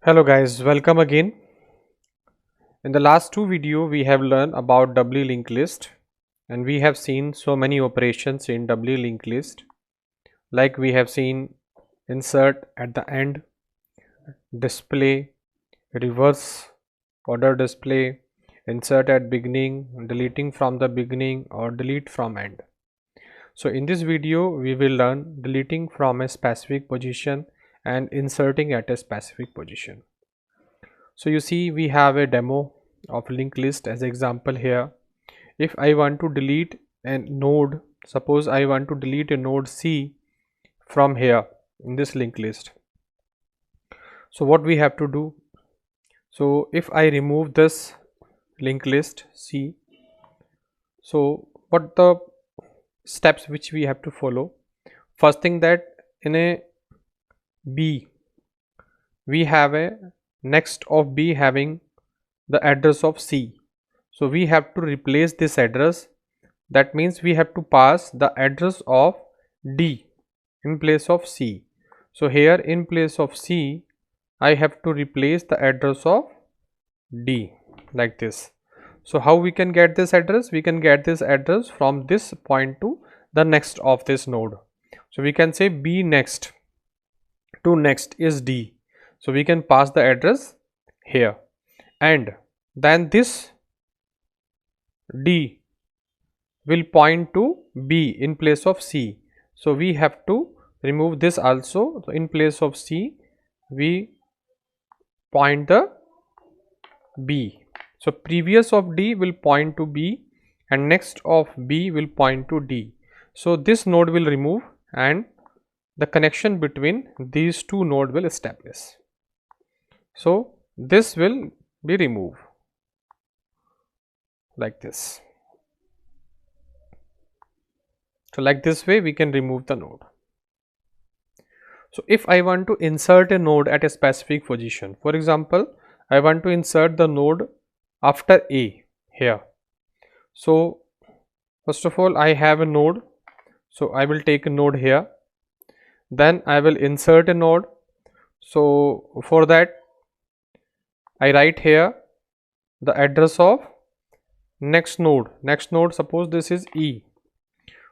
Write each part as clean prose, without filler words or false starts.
Hello guys, welcome again. In the last two videos we have learned about doubly linked list and we have seen so many operations in doubly linked list, like we have seen insert at the end, display, reverse order display, insert at beginning, deleting from the beginning or delete from end. So in this video we will learn deleting from a specific position and inserting at a specific position. So you see we have a demo of linked list as example here. If I want to delete a node, suppose I want to delete a node C from here in this linked list. So what we have to do? So if I remove this linked list C, so what the steps which we have to follow? First thing, that in a B we have a next of B having the address of C. So we have to replace this address. That means we have to pass the address of D in place of C. So here in place of C I have to replace the address of D like this. So how we can get this address? We can get this address from this point to the next of this node. So we can say B next to next is D. So we can pass the address here, and then this D will point to B in place of C. So we have to remove this also. So in place of C we point the B. So previous of D will point to B and next of B will point to D. So this node will remove and the connection between these two nodes will establish. So this will be removed like this. So like this way we can remove the node. So if I want to insert a node at a specific position, for example I want to insert the node after A here. So first of all I have a node, so I will take a node here, then I will insert a node. So for that I write here the address of next node. Suppose this is E.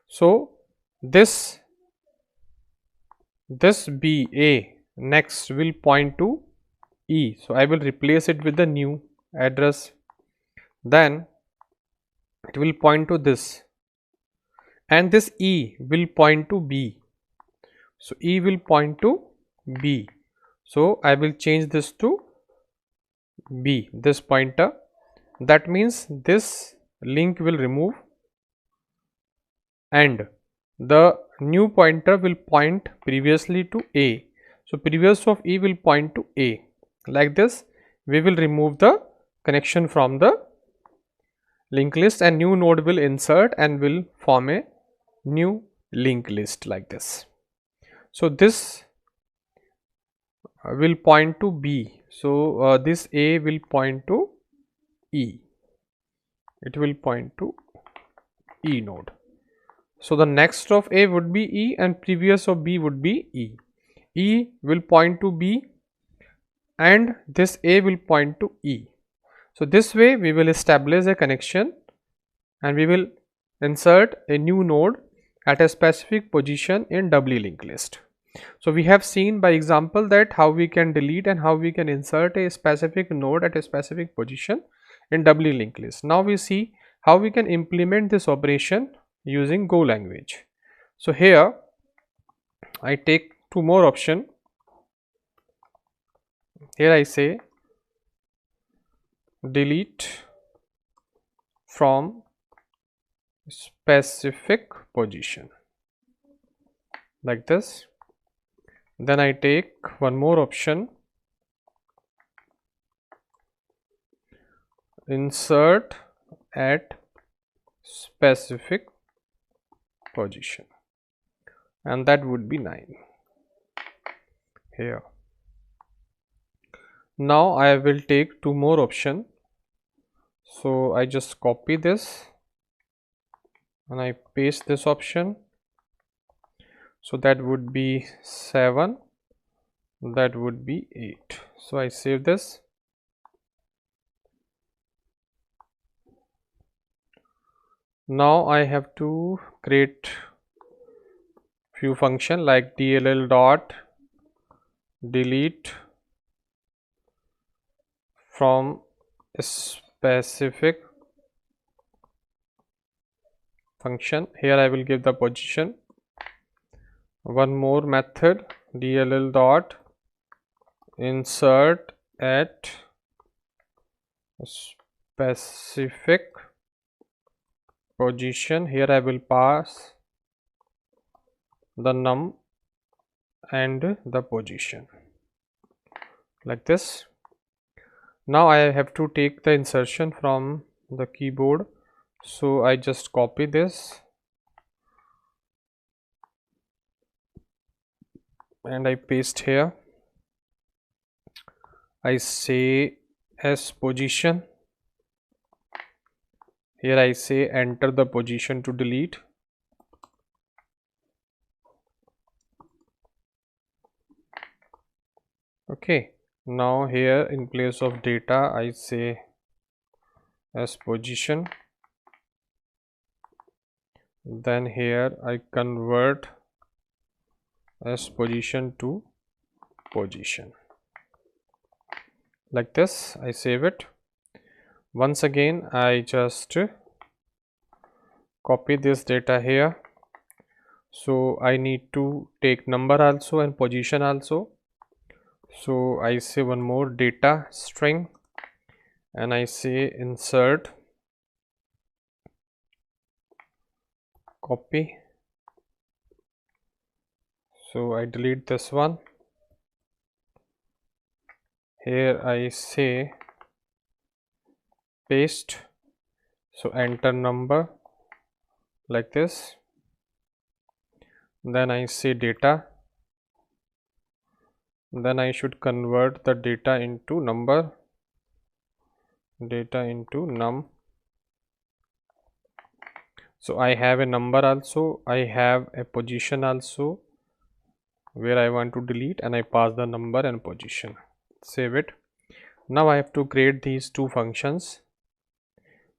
So this B A next will point to E. So I will replace it with the new address. Then it will point to this, and this E will point to B. So E will point to B. So I will change this to B, this pointer. That means this link will remove and the new pointer will point previously to A. So previous of E will point to A. Like this we will remove the connection from the linked list and new node will insert and will form a new linked list like this. So this will point to B. So this A will point to E. It will point to E node. So the next of A would be E and previous of B would be E. E will point to B and this A will point to E. So this way we will establish a connection and we will insert a new node at a specific position in doubly linked list. So we have seen by example that how we can delete and how we can insert a specific node at a specific position in doubly linked list. Now we see how we can implement this operation using Go language. So here I take two more options. Here I say delete from specific position like this. Then I take one more option, insert at specific position, and that would be 9 here. Now I will take two more option. So I just copy this and I paste this option. So that would be 7 that would be 8. So I save this. Now I have to create few function like dll dot delete from specific function. Here I will give the position. One more method, dll dot insert at specific position. Here I will pass the num and the position like this. Now I have to take the insertion from the keyboard, so I just copy this and I paste here. I say as position. Here I say enter the position to delete. Okay, now here in place of data I say as position. Then here I convert as position to position like this. I save it. Once again I just copy this data here, so I need to take number also and position also. So I say one more data string and I say insert copy. So I delete this one. Here I say paste, so enter number like this. Then I say data, then I should convert the data into number, data into num. So I have a number also, I have a position also where I want to delete, and I pass the number and position. Save it. Now I have to create these two functions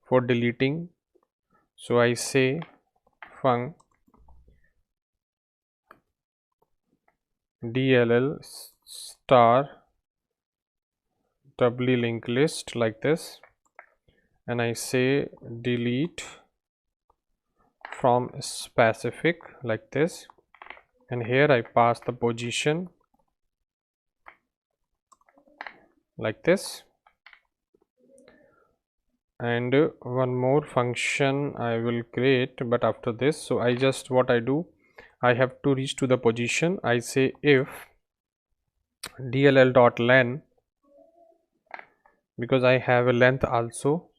for deleting. So I say func dll star doubly linked list like this, and I say delete from specific like this, and here I pass the position like this. And one more function I will create, but after this. So I just, what I do, I have to reach to the position. I say if dll dot len, because I have a length also,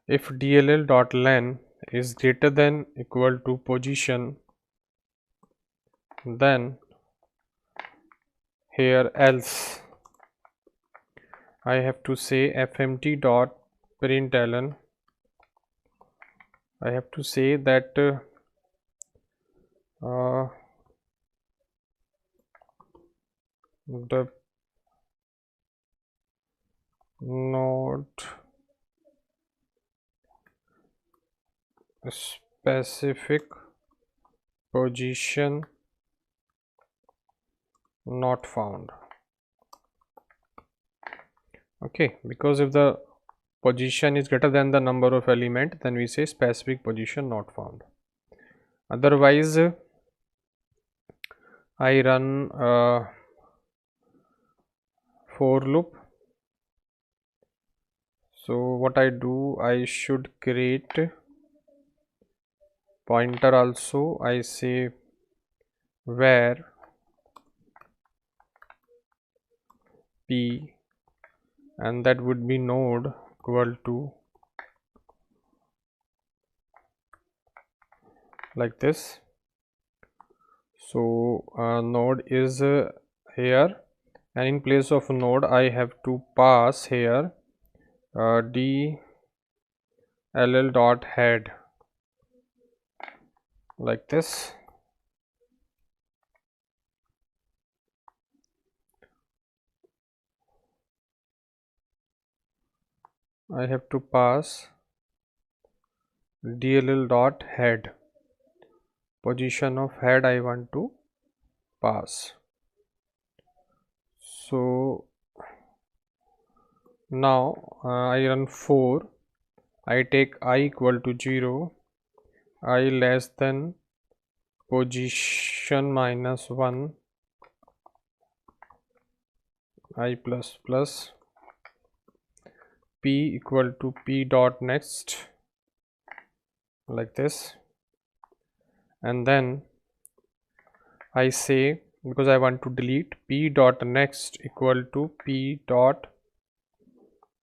if dll dot len is greater than equal to position, then here else I have to say fmt dot println. I have to say that the node specific position not found. Okay, because if the position is greater than the number of element, then we say specific position not found. Otherwise I run for loop. So what I do, I should create pointer also. I say where p, and that would be node equal to like this. So node is here, and in place of node I have to pass here dll dot head like this. I have to pass DLL dot head. Position of head I want to pass. So now I run for, I take I equal to 0, I less than position minus 1, I plus plus, p equal to p dot next, like this, and then I say, because I want to delete, p dot next equal to p dot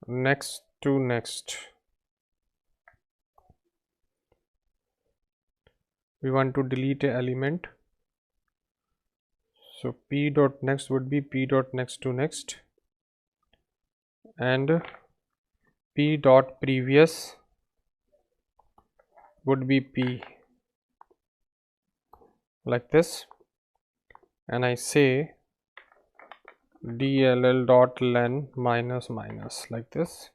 next to next. We want to delete an element, so p dot next would be p dot next to next, and p dot previous would be p, like this, and I say DLL dot len minus minus, like this.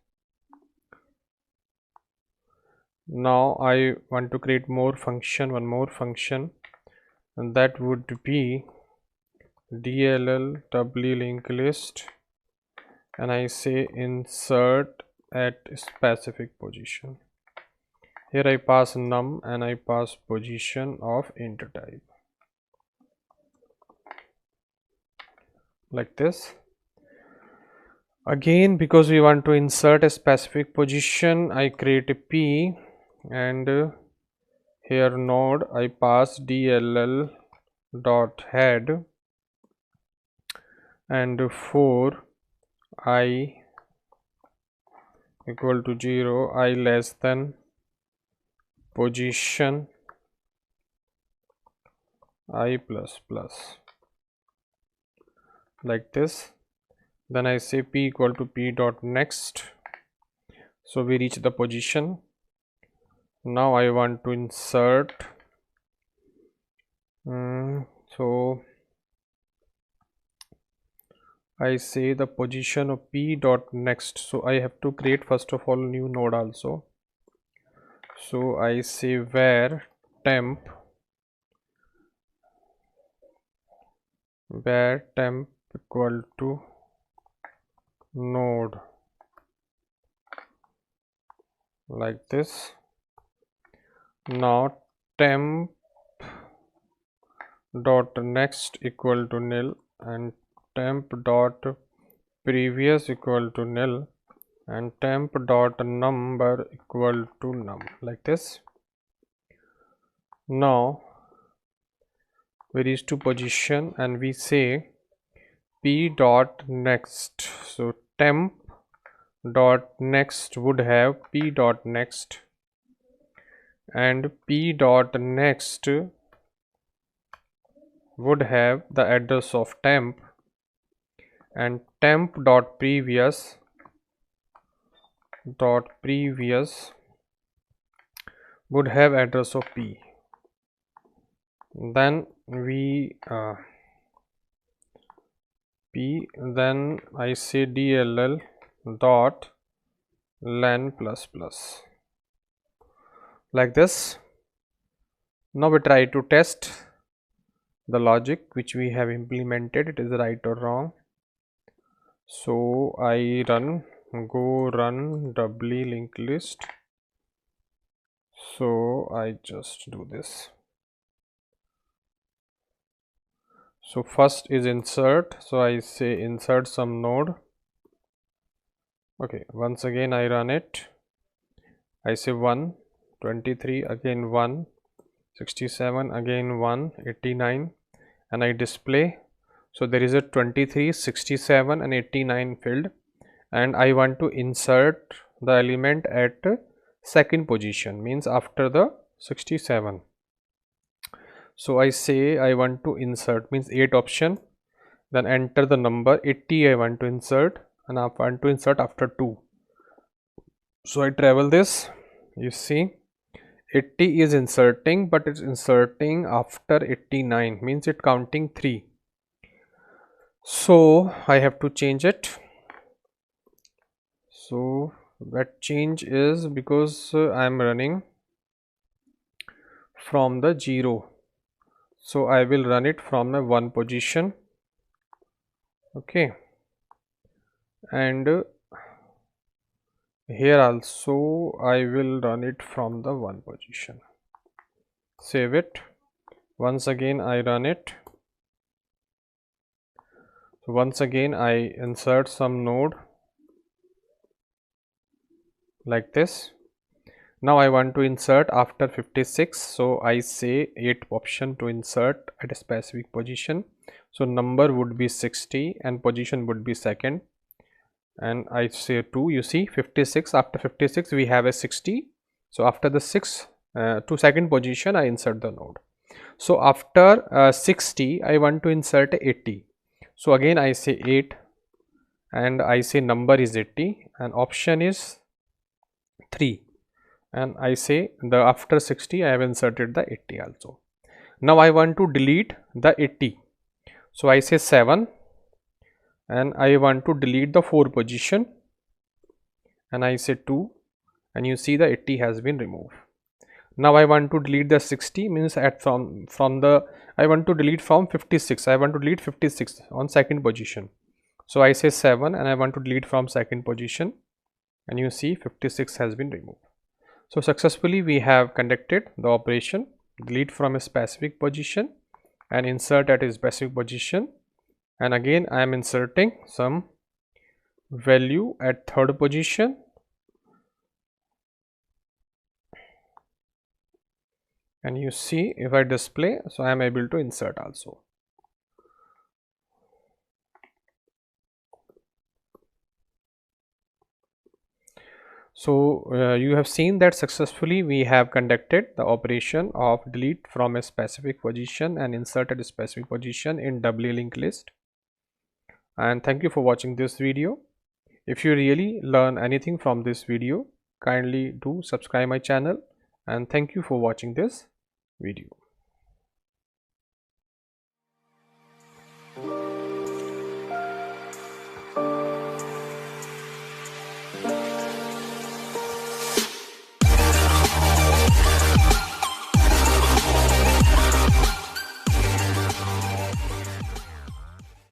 Now I want to create more function, one more function, and that would be DLL doubly linked list, and I say insert at specific position. Here I pass num and I pass position of int type, like this. Again, because we want to insert a specific position, I create a p, and here node I pass DLL dot head, and for I equal to 0, I less than position I plus plus, like this. Then I say p equal to p dot next, so we reach the position. Now I want to insert, so I say the position of p dot next, so I have to create first of all new node also. So I say where temp equal to node, like this. Now temp dot next equal to nil, and temp dot previous equal to nil, and temp dot number equal to num, like this. Now we reach to position and we say p dot next, so temp dot next would have p dot next, and p dot next would have the address of temp, and temp dot previous would have address of p. Then we then I say DLL dot len plus plus, like this. Now we try to test the logic which we have implemented, it is right or wrong. So I run doubly linked list. So I just do this. So first is insert, so I say insert some node. Okay, once again I run it. I say 1, 23, again 1, 67, again 1, 89, and I display. So there is a 23, 67 and 89 field, and I want to insert the element at second position, means after the 67. So I say I want to insert, means 8 option, then enter the number 80 I want to insert, and I want to insert after 2. So I travel this, you see 80 is inserting, but it's inserting after 89, means it counting 3. So I have to change it. So That change is because I am running from the 0, so I will run it from a 1 position. Okay, and here also I will run it from the 1 position. Save it. Once again I run it. So once again I insert some node like this. Now I want to insert after 56, so I say 8 option to insert at a specific position. So number would be 60 and position would be second, and I say 2. You see 56, after 56 we have a 60, so after the 6 to second position I insert the node. So after 60 I want to insert 80, so again I say 8 and I say number is 80 and option is 3, and I say the after 60 I have inserted the 80 also. Now I want to delete the 80, so I say 7 and I want to delete the 4 position and I say 2, and you see the 80 has been removed. Now I want to delete the 60, means at from the I want to delete from 56, I want to delete 56 on second position, so I say 7 and I want to delete from second position, and you see 56 has been removed. So successfully we have conducted the operation delete from a specific position and insert at a specific position, and again I am inserting some value at third position, and you see if I display, so I am able to insert also. So you have seen that successfully we have conducted the operation of delete from a specific position and insert at a specific position in doubly linked list. And thank you for watching this video. If you really learn anything from this video, kindly do subscribe my channel, and thank you for watching this video.